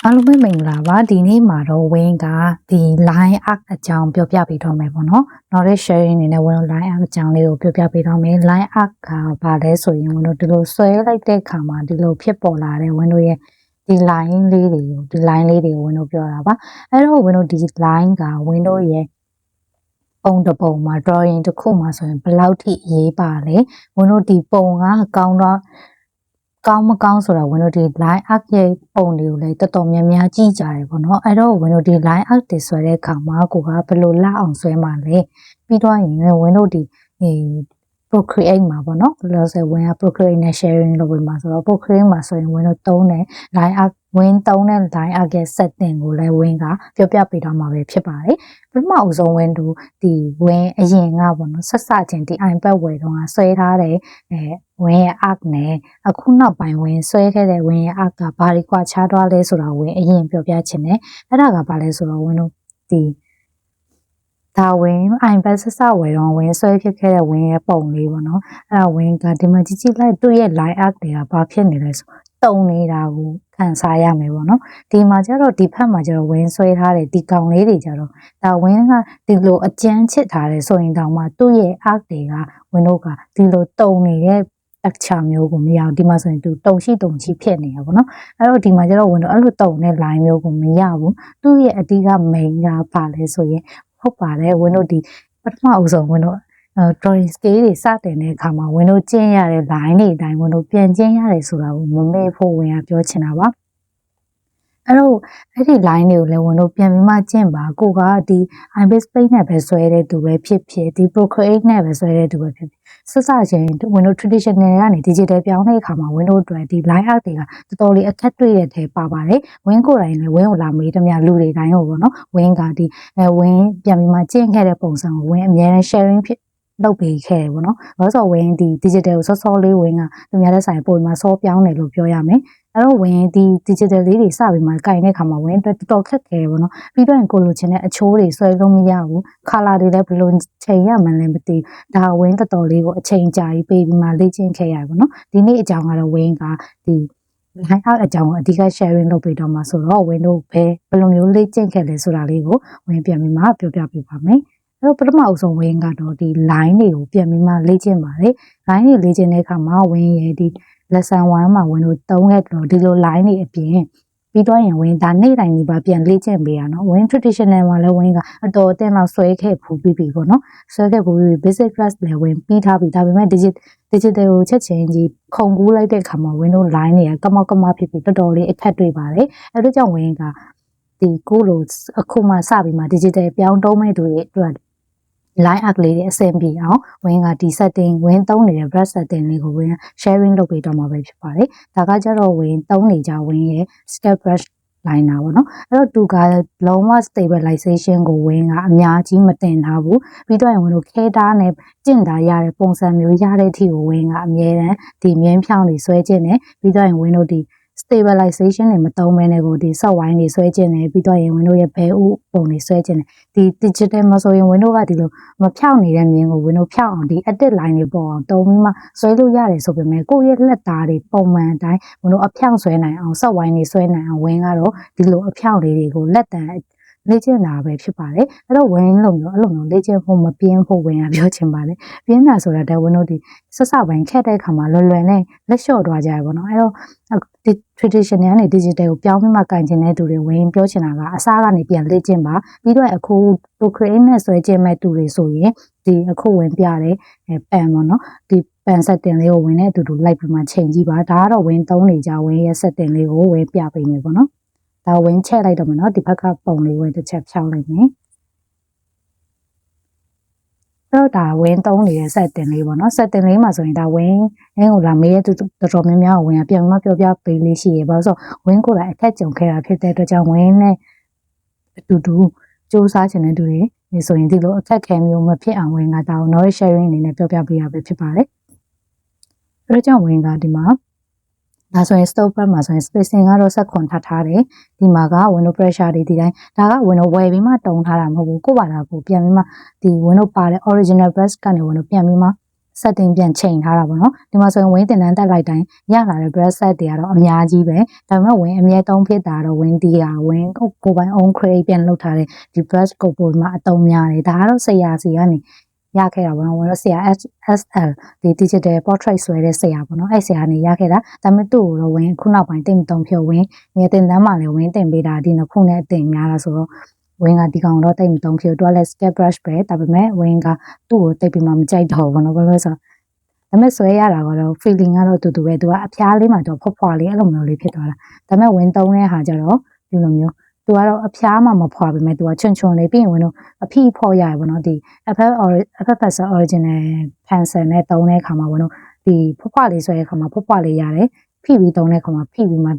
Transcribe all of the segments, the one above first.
အားလုံးပဲမင်္ဂလာပါဒီနေ့မှာတော့ဝင်းကဒီ line arc အကြောင်းပြောပြပေးတော့မယ်ပေါ့နော် knowledge sharing အနေနဲ့ဝင်းတို့ line arc အကြောင်းလေးကိုပြောပြပေးတော့မယ် line arc ကဘာလဲဆိုရင်ဝင်းတို့ဒီလိုဆွဲလိုက်တဲ့အခါမှာဒီလိုဖြစ်ပေါ်လာတဲ့ဝင်းတို့ရဲ့ဒီ line လေးတွေကိုဒီ line လေးတွေကိုဝင်းတို့ပြောတာပါအဲ့တော့ဝင်းတို့ဒီ line ကဝင်းတို့ရဲ့ပုံတစ်ပုံမှာ drawing တစ်ခုမှာဆိုရင်ဘယ်လောက်ထိအရေးပါလဲဝင်းတို့ဒီပုံကကောင်းတော့ကောင်းမကောင်းဆိုတာဝင်တို့ဒီ line arc ရဲ့ပုံတွေကိုလည်းတော်တော်များများကြည့်ကြတယ်ပေါ့နော်အဲ့တော့ဝင်တို့ဒီ line arc တွေဆွဲတဲ့အခါမှာကိုကဘယ်လိုလက်အောင်ဆွဲမှာလဲပြီးတော့ရင်ဝင်တို့ဒီProcreate မှာပေါ့နော်လို့ဆိုဝင်က Procreate နဲ့ sharing လုပ်ပေးမှာဆိုတော့ Procreate မှာဆိုရင်ဝင်တို့သုံးတယ် line arc ဝင်သုံးတဲ့ line arc ရဲ့ setting ကိုလည်းဝင်ကပြောပြပေးတော့မှာပဲဖြစ်ပါတယ်ပထမအဦးဆုံးဝင်တို့ဒီဝင်အရင်ကပေါ့နော်ဆက်စချင်းဒီ iPad ဝယ်တော့ဆွဲထားတဲ့ဝင်ရဲ့ arc နဲ့အခုနောက်ပိုင်းဝင်ဆွဲခဲ့တဲ့ဝင်ရဲ့ arc ကဘာတွေကွာခြားသွားလဲဆိုတာဝင်အရင်ပြောပြချင်တယ်အဲ့ဒါကဘာလဲဆိုတော့ဝင်တို့ဒီဒါဝင် iPad ဆက်စဝယ်တော့ဝင်ဆွဲဖြစ်ခဲ့တဲ့ဝင်ရဲ့ပုံလေးပေါ့နော်အဲ့ဒါဝင်ကဒီမှာကြည့်ကြည့်လိုက်သူ့ရဲ့ line arc တွေကဘာဖြစ်နေလဲဆိုတုံနေတာကိုခံစားရမယ်ပေါ့နော်ဒီမှာကျတော့ဒီဖက်မှာကျတော့ဝင်ဆွဲထားတဲ့ဒီကောင်လေးတွေကျတော့ဒါဝင်ကဒီလိုအကျန်းချစ်ထားတယ်ဆိုရင်တောင်မှသူ့ရဲ့ arc တွေကဝင်တို့ကဒီလိုတုံနေတဲ့တက်ချာမျိုးကိုမရဘူးဒီမှာဆိုရင်သူတုံရှိဖြစ်နေရပါတော့အဲ့တော့ဒီမှာကျတော့ဝင်တော့အဲ့လိုတုံတဲ့ line မျိုးကိုမရဘူးသူ့ရဲ့အဓိက main ကပါလဲဆိုရင်ဟုတ်ပါတယ်ဝင်တို့ဒီပထမအဦးဆုံးဝင်တို့drawing scale တွေစတင်တဲ့အခါမှာဝင်တို့ကျင့်ရတဲ့ line တွေအတိုင်းဝင်တို့ပြန်ကျင့်ရတယ်ဆိုတာကိုမမေ့ဖို့ဝင်ကပြောချင်တာပါအဲ့တော့အဲ့ဒီ line တွေကိုလည်းဝင်တို့ပြန်ပြီးမှကျင့်ပါကိုကဒီ iBase Paint နဲ့ပဲဆွဲတဲ့သူပဲဖြစ်ဖြစ်ဒီ Procreate နဲ့ပဲဆွဲတဲ့သူပဲဖြစ်ဖြစ်ဆက်စချင်းဝင်တို့ traditional ကနေ digital ပြောင်းတဲ့အခါမှာဝင်တို့အတွက်ဒီ line art တွေကတော်တော်လေးအခက်တွေ့တဲ့ထဲပါပါတယ်ဝင်းကိုယ်တိုင်လည်းဝင်းကိုလာမေးတများလူတွေတိုင်းကိုပေါ့နော်ဝင်းကဒီဝင်းပြန်ပြီးမှကျင့်ခဲ့တဲ့ပုံစံကိုဝင်းအများနဲ့ sharing ဖြစ်လုပ်ပေးခဲ့တယ်ပေါ့နော်။ဘာလို့ဆိုတော့ဝင်းဒီ digital ကိုစောလေးဝင်းကသူများတဲ့ဆိုင်ပုံမှာစောပြောင်းတယ်လို့ပြောရမယ်။အဲ့တော့ဝင်းဒီ digital လေးတွေစပြီးမှကင်တဲ့အခါမှာဝင်းတော်တော်ခက်ခဲပေါ့နော်။ပြီးတော့ကိုလိုချင်တဲ့အချိုးတွေဆွဲလို့မရဘူး။ color တွေလည်းဘယ်လိုချိန်ရမှန်းလည်းမသိ။ဒါဝင်းတော်တော်လေးကိုအချိန်ကြာကြီးပေးပြီးမှလေ့ကျင့်ခဲ့ရတယ်ပေါ့နော်။ဒီနေ့အကြောင်းကတော့ဝင်းကဒီ line art အကြောင်းကိုအဓိက sharing လုပ်ပေးတော့မှာဆိုတော့ဝင်းတို့ဘယ်လိုမျိုးလေ့ကျင့်ခဲ့လဲဆိုတာလေးကိုဝင်းပြန်ပြီးမှပြောပြပေးပါမယ်။အဲ့တော့ပထမအဆုံးဝင်းကတော့ဒီ line တွေကိုပြန်ပြီးမှလေ့ကျင့်ပါတယ်။ line တွေလေ့ကျင့်တဲ့အခါမှာဝင်းရဲ့ဒီ lesson 1မှာဝင်းတို့သုံးခဲ့တော့ဒီလို line တွေအပြင်ပြီးတော့ရင်ဝင်းဒါနေ့တိုင်းဒီပါပြန်လေ့ကျင့်ပေးရနော်ဝင်း traditional မှာလည်းဝင်းကအတော်အသင့်လောက်ဆွဲခဲ့ဖူးပြီးပြီပေါ့နော်ဆွဲခဲ့ဖူးပြီး basic class လည်းဝင်းပြီးထားပြီဒါပေမဲ့ digital ကိုချက်ချင်းကြီးခုံကူးလိုက်တဲ့အခါမှာ Windows line တွေကကမောက်ကမဖြစ်ပြီးတော်တော်လေးအခက်တွေ့ပါတယ်အဲဒါကြောင့်Win ကဒီကိုလိုအခုမှစပြီးမှ digital ပြောင်းတုံးမဲ့သူတွေအတွက် line arc လေးတွေအဆင်ပြေအောင်Win ကဒီ setting Win သုံးနေတဲ့ brush setting လေးကိုWin sharing လုပ်ပေးတော့မှာပဲဖြစ်ပါတယ်ဒါကကြတော့Win သုံးနေကြWin ရဲ့ step brush liner ပေါ့နော်အဲ့တော့သူကလုံးဝ stabilization ကိုဝင်းကအများကြီးမတင်ထားဘူးပြီးတော့ဝင်တို့ခဲတားနဲ့ကျင့်တာရတဲ့ပုံစံမျိုးရတဲ့အထိကိုဝင်းကအမြဲတမ်းဒီမြင်းဖြောင်းတွေဆွဲကျင့်တယ်ပြီးတော့ဝင်တို့ဒီ stabilization တွေမသုံးဘဲနဲ့ကိုဒီ soft wine တွေဆွဲကျင်တယ်ပြီးတော့ရင် Windows ရဲ့ဘဲဥပုံတွေဆွဲကျင်တယ်ဒီ digital မှာဆိုရင် Windows ကဒီလိုမဖြောင်းနေတဲ့မြင်းကို Windows ဖြောင်းအောင်ဒီ edit line တွေပေါ်အောင်တုံးပြီးမှဆွဲလို့ရတယ်ဆိုပေမဲ့ကိုယ့်ရဲ့လက်သားတွေပုံမှန်အတိုင်း Windows အဖြောင်းဆွဲနိုင်အောင် soft wine တွေဆွဲနိုင်အောင် Win ကတော့ဒီလိုအဖြောင်းလေးတွေကိုလက်တံလေ့ကျင့်တာပဲဖြစ်ပါတယ်အဲ့တော့ Win လို့မျိုးအဲ့လိုမျိုးလေ့ကျင့်ဖို့မပြင်းဖို့ Win ကပြောချင်ပါတယ်ပြင်းတာဆိုတာတဲ့ Windows ဒီဆက်စပိုင်းခက်တဲ့အခါမှာလွယ်လွယ်နဲ့လက်လျှော့သွားကြရပါတော့အဲ့တော့ဒီ traditional နဲ့ digital ကိုပြောင်းပြီးမှကင်ချင်တဲ့သူတွေWin ပြောချင်တာကအစားကနေပြန်လေ့ကျင့်ပါပြီးတော့အခု Procreate နဲ့ဆွဲကျင့်မဲ့သူတွေဆိုရင်ဒီအခု Win ပြတဲ့ပန်ပေါ့နော်ဒီ pan setting လေးကိုWin နဲ့အတူတူလိုက်ပြီးမှချိန်ကြည့်ပါဒါကတော့Win သုံးနေကြWin ရဲ့ setting လေးကိုWin ပြပေးမယ်ပေါ့နော်ဒါ Win ချက်လိုက်တော့မယ်နော်ဒီဘက်ကပုံလေးWin တစ်ချက်ဖြောင်းလိုက်မယ်တော့ဒါ Win သုံးနေတဲ့ setting လေးပေါ့နော် setting လေးမှာဆိုရင်ဒါ Win ကိုလာမေးရတူတော်တော်များများWin ပြန်မပြောပြပေးလေးရှိရပါဆို Win ကိုလည်းအခက်ကြုံခဲ့တာဖြစ်တဲ့အတွက်ကြောင့် Win နဲ့အတူတူစူးစမ်းချင်တဲ့သူတွေဒီဆိုရင်ဒီလိုအခက်ခဲမျိုးမဖြစ်အောင်Win ကဒါကို knowledge sharing အနေနဲ့ပြောပြပေးရပဲဖြစ်ပါတယ်အဲဒါကြောင့်Win ကဒီမှာဒါဆိုရင် stop မှာဆိုရင် spacing ကတော့ဆက်ခွန်ထားတယ်ဒီမှာက window pressure တွေဒီတိုင်းဒါက window ဝယ်ပြီးမှတုံးထားတာမဟုတ်ဘူးကိုယ့်ဘာသာကိုပြန်ပြီးမှဒီ window ပါတဲ့ original brush ကနေ window ပြန်ပြီးမှ setting ပြန်ချိန်ထားတာပေါ့နော်ဒီမှာဆိုရင် win တင်တန်းတက်လိုက်တိုင်းရလာတဲ့ brush set တွေကတော့အများကြီးပဲဒါပေမဲ့ win အမြဲသုံးဖြစ်တာတော့ win တီးတာ win ကိုပိုင် own create ပြန်လုပ်ထားတဲ့ဒီ brush ကိုပိုမှာအတုံးများတယ်ဒါကတော့ဆရာစီကနေရခဲ့တာပေါ့နော်ဝင်တော့ဆရာ SL ဒီ digital portrait ဆွဲတဲ့ဆရာပေါ့နော်အဲ့ဆရာကနေရခဲ့တာဒါပေမဲ့သူ့ကိုတော့ win ခုနောက်ပိုင်းတိတ်မတုံဖြစ် win ငယ်တင်တန်းမှလည်း win တင်ပေးတာဒီနှစ်ခုနဲ့အတင်များတာဆိုတော့win ကဒီကောင်တော့တိတ်မတုံဖြစ်သူကလည်း step brush ပဲဒါပေမဲ့ win ကသူ့ကိုတိတ်ပြီးမှမကြိုက်တော့ဘူးနော်ဘယ်လိုဆိုဒါပေမဲ့ဆွဲရတာကတော့ feeling ကတော့တူတူပဲသူကအဖျားလေးမှတော့ဖွားဖွားလေးအဲ့လိုမျိုးလေးဖြစ်သွားတာဒါပေမဲ့ win သုံးတဲ့ဟာကျတော့ဒီလိုမျိုးသူကတော့အဖျားမှမဖွာပဲမဲ့သူကချွန်ချွန်လေးပြီးရင်ဝင်တော့အဖိဖော်ရရပါတော့ဒီ FFS original pencil နဲ့တုံးတဲ့အခါမှာဝင်တော့ဒီဖွားဖွာလေးဆွဲတဲ့အခါမှာဖွားဖွာလေးရတယ်ဖိပြီးတုံးတဲ့အခါမှာဖိပြီးမှ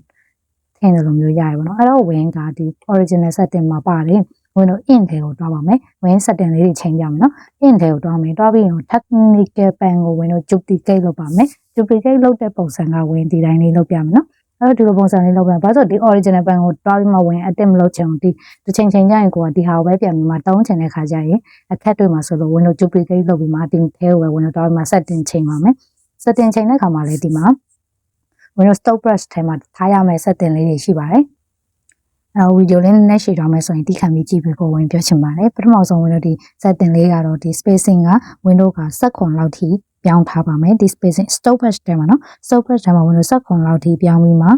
ထင်းတယ်လိုမျိုးရရပါတော့အဲ့တော့ win ကဒီ original setting မှာပါတယ်ဝင်တော့ in ထဲကိုတွားပါမယ် win setting လေးတွေချိန်ပြမယ်နော် in ထဲကိုတွားမယ်တွားပြီးရင် technical pen ကိုဝင်တော့ duplicate လုပ်ပါမယ် duplicate လုပ်တဲ့ပုံစံက win ဒီတိုင်းလေးလုပ်ပြမယ်နော်အဲ့တော့ဒီလိုပုံစံလေးလုပ်ပြန်ဘာလို့ဆိုဒီ original pen ကိုတွားပြီးမှဝင် edit မလုပ်ချင်ဘူးဒီတစ်ချိန်ချိန်ကျရင်ကိုကဒီဟာကိုပဲပြန်ပြီးမှတောင်းချင်တဲ့ခါကျရင်အခက်တွေမှာဆိုလို့ဝင်လို့ duplicate လုပ်ပြီးမှဒီထဲကိုပဲဝင်လို့တွားပြီးမှ setting ချိန်ပါမယ် setting ချိန်တဲ့ခါမှာလည်းဒီမှာဝင်လို့ stop brush ထဲမှာထားရမယ့် setting လေးတွေရှိပါတယ်ဗီဒီယိုလေးနဲ့ရှေ့ထားမယ်ဆိုရင်တိခံပြီးကြည့်ပြီးကိုဝင်ပြောချင်ပါတယ်ပထမဆုံးဝင်လို့ဒီ setting လေးကတော့ဒီ spacing က window က7လောက်ထိပြောင်းထားပါမယ်ဒီ spacing stop brush ထဲမှာနော် stop brush ထဲမှာဝင်လို့7လောက်ထိပြောင်းပြီးမှ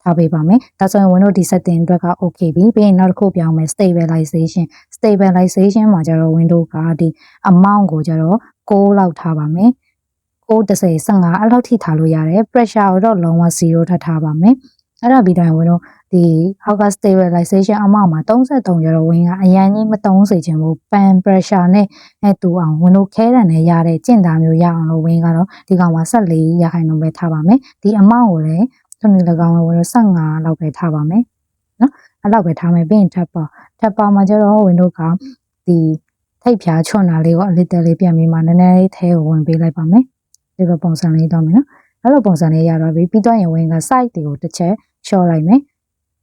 ထားပေးပါမယ်ဒါဆိုရင်ဝင်လို့ဒီ setting အတွက်က okay ပြီပြီးရင်နောက်တစ်ခုပြောင်းမယ် stabilization မှာကျတော့ window ကဒီ amount ကိုကျတော့6လောက်ထားပါမယ်9 10 15အဲ့လောက်ထိထားလို့ရတယ် pressure ကိုတော့လုံးဝ0ထပ်ထားပါမယ်အဲ့ဒါပြီးတော့ဝင်တော့ဒီအောက်က stabilization အမောက်မှာ33ကျတော့ဝင်ကအရန်ကြီးမသုံးစေချင်ဘူး pan pressure နဲ့တူအောင်ဝင်လို့ခဲတံနဲ့ရတဲ့ကျင့်တာမျိုးရအောင်လို့ဝင်ကတော့ဒီကောင်မှာ14ရာခိုင်နှုန်းပဲထားပါမယ်ဒီအမောက်ကိုလည်းသူနေ၎င်းဝင်လို့15လောက်ပဲထားပါမယ်နော်အဲ့လောက်ပဲထားမယ်ပြီးရင် tab မှာကျတော့ဝင်တို့ကဒီထိပ်ဖြာချွန်တာလေးကိုအလစ်တဲလေးပြန်ပြီးမှနည်းနည်းလေးထဲကိုဝင်ပေးလိုက်ပါမယ်ဒီလိုပုံစံလေးတော့မယ်နော်အဲ့လိုပုံစံလေးရတော့ပြီးတော့ရင်ဝင်က side တွေကိုတစ်ချက်လျှော့လိုက်မယ်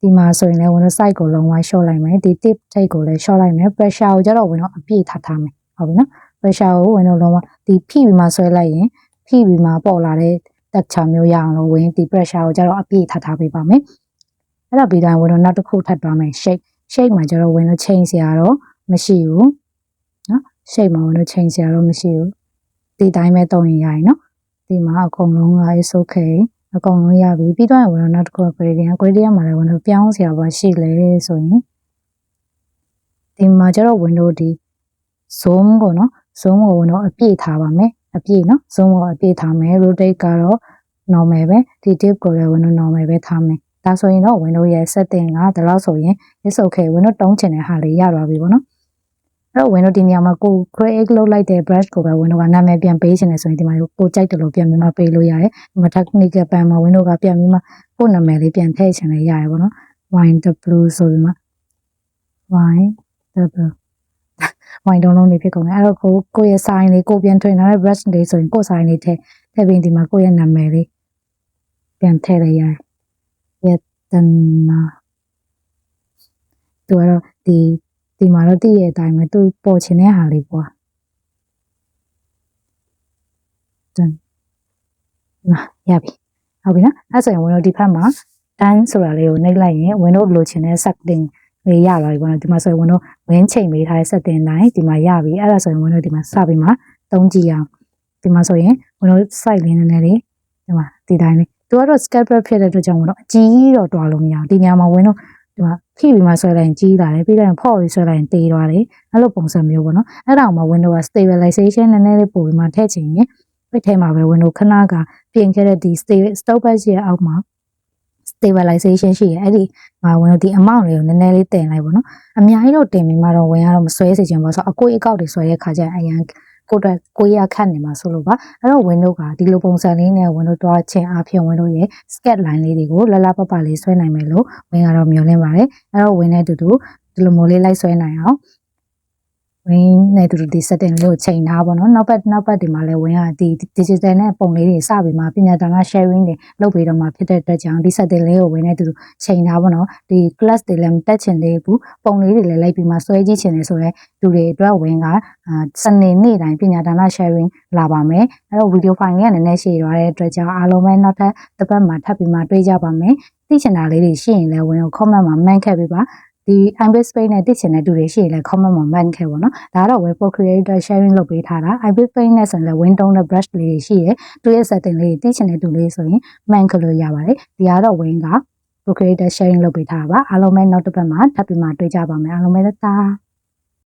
ဒီမှာဆိုရင်လည်းဝင်တော့ side ကိုလုံးဝလျှော့လိုက်မယ်ဒီ tip ထိပ်ကိုလည်းလျှော့လိုက်မယ် pressure ကိုကျတော့ဝင်တော့အပြည့်ထားမယ်ဟုတ်ပြီနော် pressure ကိုဝင်တော့လုံးဝဒီဖိပြီးမှဆွဲလိုက်ရင်ဖိပြီးမှပေါ်လာတဲ့ texture မျိုးရအောင်လို့ဝင်ဒီ pressure ကိုကျတော့အပြည့်ထားပေးပါမယ်အဲ့တော့ပြီးတော့ဝင်တော့နောက်တစ်ခုထပ်သွားမယ် shape မှာကျတော့ဝင်တော့ change စရာတော့မရှိဘူးနော် shape မှာဝင်တော့ change စရာတော့မရှိဘူးဒီတိုင်းပဲတုံးရင်ရရင်နော်ဒီမှာအကုန်လုံးက is okay အကုန်လုံးရပြီပြီးတော့ဝင်တော့နောက်တစ်ခု gradient မှာလည်းဝင်တော့ပြောင်းစရာပါရှိလေဆိုရင်ဒီမှာကျတော့ window ဒီ zoom ကိုနော် zoom ကိုဝင်တော့အပြည့်ထားပါမယ်အပြည့်နော် zoom ကိုအပြည့်ထားမယ် rotate ကတော့ normal ပဲဒီ tip ကိုလည်းဝင်တော့ normal ပဲထားမယ်ဒါဆိုရင်တော့ window ရဲ့ setting ကဒါလို့ဆိုရင် is okay window တုံးချင်တဲ့ဟာလေးရသွားပြီပေါ့နော်အဲ့တော့ window ဒီနေရာမှာကို create လုပ်လိုက်တဲ့ brush ကိုပဲ window ကနာမည်ပြန်ပေးချင်တယ်ဆိုရင်ဒီမှာကိုကြိုက်တယ်လို့ပြန်ပြီးမှပေးလို့ရတယ်ဒီမှာ technical pen မှာ window ကပြန်ပြီးမှကိုနာမည်လေးပြန်ထည့်ချင်လည်းရတယ်ပေါ့နော် wine the blue ဆိုပြီးမှ wine the blue wine တုံးလုံးလေးဖြစ်ကုန်တယ်အဲ့တော့ကိုရဲ့ sign လေးကိုပြန်ထွင်ထားတဲ့ brush လေးဆိုရင်ကို sign လေးထည့်ပြီးဒီမှာကိုရဲ့နာမည်လေးပြန်ထည့်လိုက်ရတယ်တနာသူကတော့ဒီမှာတော့တည့်ရဲ့အတိုင်းပဲသူပေါ်ချင်တဲ့ဟာလေးပေါ့ရပြီဟုတ်ပြီနော်အဲ့ဆိုရင်ဝင်တော့ဒီဖက်မှာ done ဆိုတာလေးကိုနှိပ်လိုက်ရင်ဝင်တော့လိုချင်တဲ့ setting လေးရလာပြီပေါ့နော်ဒီမှာဆိုရင်ဝင်တော့ win ချိန်ပေးထားတဲ့ setting တိုင်းဒီမှာရပြီအဲ့ဒါဆိုရင်ဝင်တော့ဒီမှာစပြီးမှသုံးကြည့်အောင်ဒီမှာဆိုရင်ဝင်တော့ site လေးနည်းနည်းလေးဒီမှာဒီတိုင်းလေးသူကတော့ scalper ဖြစ်တဲ့အတွက်ကြောင့်ဝင်တော့အကြီးတော့တွားလို့မရဘူးဒီညမှာဝင်တော့ဒီမှာဖိပြီးမှဆွဲလိုက်ရင်ကြီးလာတယ်ပြီးတော့ဖော့ပြီးဆွဲလိုက်ရင်တေးသွားတယ်အဲ့လိုပုံစံမျိုးပေါ့နော်အဲ့ဒါအောင်မှ window က stabilization နည်းနည်းလေးပို့ပြီးမှထည့်ချင်ရင်အဲ့ထဲမှာပဲ window ခဏကပြင်ခဲ့တဲ့ဒီ stop brush ရဲ့အောက်မှာ stabilization ရှိတယ်အဲ့ဒီမှာ window ဒီ amount လေးကိုနည်းနည်းလေးတင်လိုက်ပေါ့နော်အများကြီးတော့တင်ပြီးမှတော့ဝင်ရတော့မဆွဲစေချင်ပါဆိုအကွေးအကောက်တွေဆွဲတဲ့ခါကျရင်အရင်ကိုရခတ်နေမှာဆိုလို့ပါအဲ့တော့ window ကဒီလိုပုံစံလေးနဲ့ window တွားချင်အဖြစ် window ရဲ့ sketch line လေးတွေကိုလလပပလေးဆွဲနိုင်မယ်လို့ဝင်ကတော့မျှော်လင့်ပါတယ်အဲ့တော့ဝင်တဲ့တူတူဒီလိုမျိုးလေးလိုက်ဆွဲနိုင်အောင် win နဲ့တူတူဒီ setting လေးကိုချိန်ထားပါတော့နောက်ပတ်ဒီမှာလည်း win ကဒီ digital နဲ့ပုံလေးတွေစပြီးမှပညာဒါန sharing တွေလုပ်ပြီးတော့မှဖြစ်တဲ့အတွက်ကြောင့်ဒီ setting လေးကို win နဲ့တူတူချိန်ထားပါတော့ဒီ class တွေလည်းမတက်ချင်သေးဘူးပုံလေးတွေလည်းလိုက်ပြီးမှဆွဲကြည့်ချင်တယ်ဆိုတော့လူတွေအတွက် win ကစနေနေ့တိုင်းပညာဒါန sharing လာပါမယ်အဲ့တော့ video file လေးကနည်းနည်းရှည်သွားတဲ့အတွက်ကြောင့်အားလုံးပဲနောက်ထပ်တစ်ပတ်မှာထပ်ပြီးမှတွေ့ကြပါမယ်သိချင်တာလေးတွေရှိရင်လည်း win ကို comment မှာ man ခဲ့ပေးပါဒီ iBase Page နဲ့သိချင်တဲ့သူတွေရှိရင်လည်း comment မှာ man ခဲ့ပါတော့ဒါကတော့ web creator sharing လုပ်ပေးထားတာ iBase Page နဲ့ဆိုရင်လည်း win တုံးတဲ့ brush လေးတွေရှိတယ်သူရဲ့ setting လေးသိချင်တဲ့သူလေးဆိုရင် man ခလို့ရပါတယ်ဒီကတော့ win က creator sharing လုပ်ပေးထားတာပါအားလုံးပဲနောက်တစ်ပတ်မှာထပ်ပြီးမှတွေ့ကြပါမယ်အားလုံးပဲတာ